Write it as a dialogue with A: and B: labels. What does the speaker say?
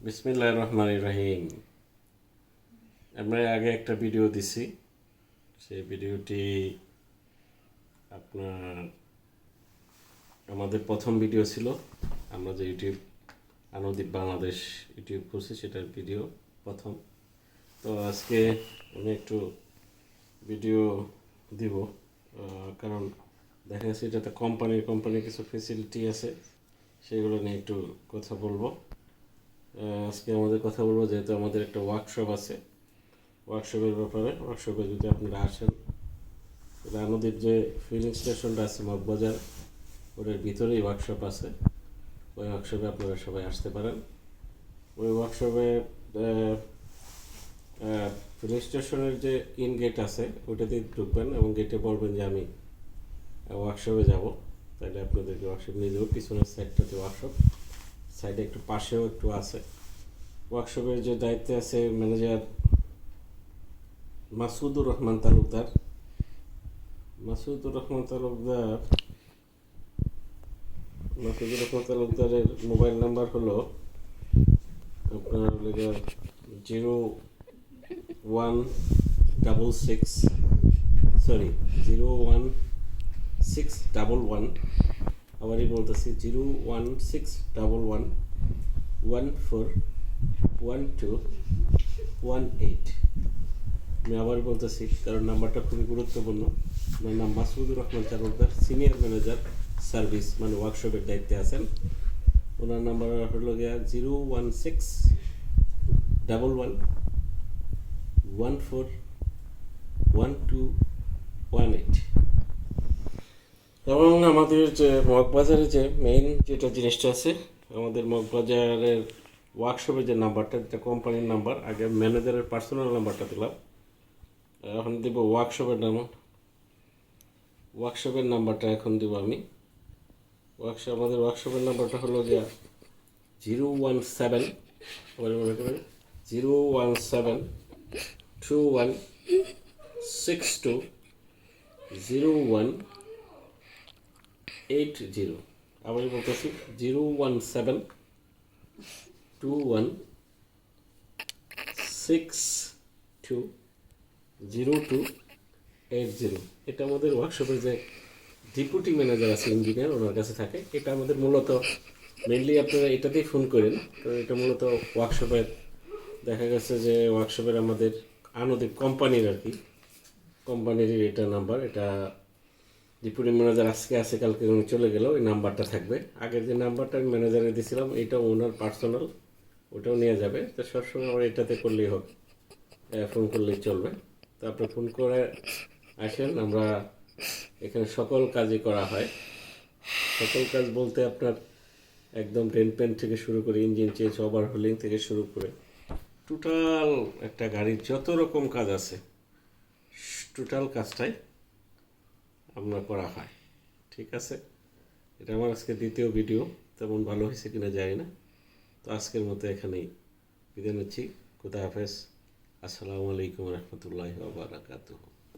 A: বিসমিল্লাহির রহমানির রহিম। আমরা আগে একটা ভিডিও দিছি, সেই ভিডিওটি আপনার আমাদের প্রথম ভিডিও ছিল। আমরা যে ইউটিউব আনন্দীপ বাংলাদেশ ইউটিউব করছি সেটার ভিডিও প্রথম। তো আজকে আমি একটু ভিডিও দিব, কারণ দেখা যাচ্ছে এটাতে কোম্পানির কিছু ফেসিলিটি আছে, সেগুলো নিয়ে একটু কথা বলবো। আজকে আমাদের কথা বলবো, যেহেতু আমাদের একটা ওয়ার্কশপ আছে, ওয়ার্কশপের ব্যাপারে। ওয়ার্কশপে যদি আপনারা আসেন, তাহলে আমাদের যে ফিলিং স্টেশনটা আছে মগবাজার, ওটার ভিতরেই ওয়ার্কশপ আছে। ওই ওয়ার্কশপে আপনারা সবাই আসতে পারেন। ওই ওয়ার্কশপে ফিলিং স্টেশনের যে ইন গেট আছে ওইটাতেই ঢুকবেন এবং গেটে বলবেন যে আমি ওয়ার্কশপে যাব, তাহলে আপনাদেরকে ওয়ার্কশপ নিয়ে যাবো। পিছনের সাইডটাতে ওয়ার্কশপ, সাইডে একটু পাশেও একটু আছে। ওয়ার্কশপের যে দায়িত্বে আছে ম্যানেজার মাসুদুর রহমান তালুকদার। মাসুদুর রহমান তালুকদারের মোবাইল নাম্বার হলো আপনার 01611, আবারই বলতেছি 01611141218। আমি আবার বলতেছি কারণ নাম্বারটা খুবই গুরুত্বপূর্ণ। আমার নাম Masudur Rahman Talukdar, senior manager service, মানে ওয়ার্কশপের দায়িত্বে আছেন। ওনার নাম্বার হলো গিয়া 01611141218। এবং আমাদের যে মগবাজারে যে মেইন যেটা জিনিসটা আছে, আমাদের মগবাজারের ওয়ার্কশপের যে নাম্বারটা, যেটা কোম্পানির নাম্বার, আগে ম্যানেজারের পার্সোনাল নাম্বারটা দিলাম, এখন দিব ওয়ার্কশপের নাম্বারটা এখন দিব আমি। আমাদের ওয়ার্কশপের নাম্বারটা হলো গিয়া 017, মনে করেন 01721620180। আবার বলতেছি 01721620280। এটা আমাদের ওয়ার্কশপের যে ডেপুটি ম্যানেজার আছে, ইঞ্জিনিয়ার, ওনার কাছে থাকে। এটা আমাদের মূলত মেনলি আপনারা এটাতেই ফোন করেন, কারণ এটা মূলত ওয়ার্কশপের দেখা গেছে যে ওয়ার্কশপের আমাদের আনন্দীপ কোম্পানির আর কি, কোম্পানির এটা নাম্বার। এটা ডেপুটি ম্যানেজার আজকে আছে, কালকে উনি চলে গেলেও এই নাম্বারটা থাকবে। আগের যে নাম্বারটা আমি ম্যানেজারে দিয়েছিলাম, এইটা ওনার পার্সোনাল, ওটাও নিয়ে যাবে। তো সবসময় আমার এটাতে করলেই হোক, ফোন করলেই চলবে। তো আপনি ফোন করে আসেন, আমরা এখানে সকল কাজই করা হয়। সকল কাজ বলতে আপনার একদম পেন্ট থেকে শুরু করে ইঞ্জিন চেঞ্জ, ওভারহোলিং থেকে শুরু করে টোটাল একটা গাড়ির যত রকম কাজ আছে, টোটাল কাজটাই আমরা করা হয়। ঠিক আছে, এটা আমার আজকে দ্বিতীয় ভিডিও, তেমন ভালো হয়েছে কিনা জানি না। তো আজকের মতো এখানেই বিদায় নিচ্ছি। খুদা হাফেজ। আসসালামু আলাইকুম রহমতুল্লাহি ওয়া বারাকাতুহু।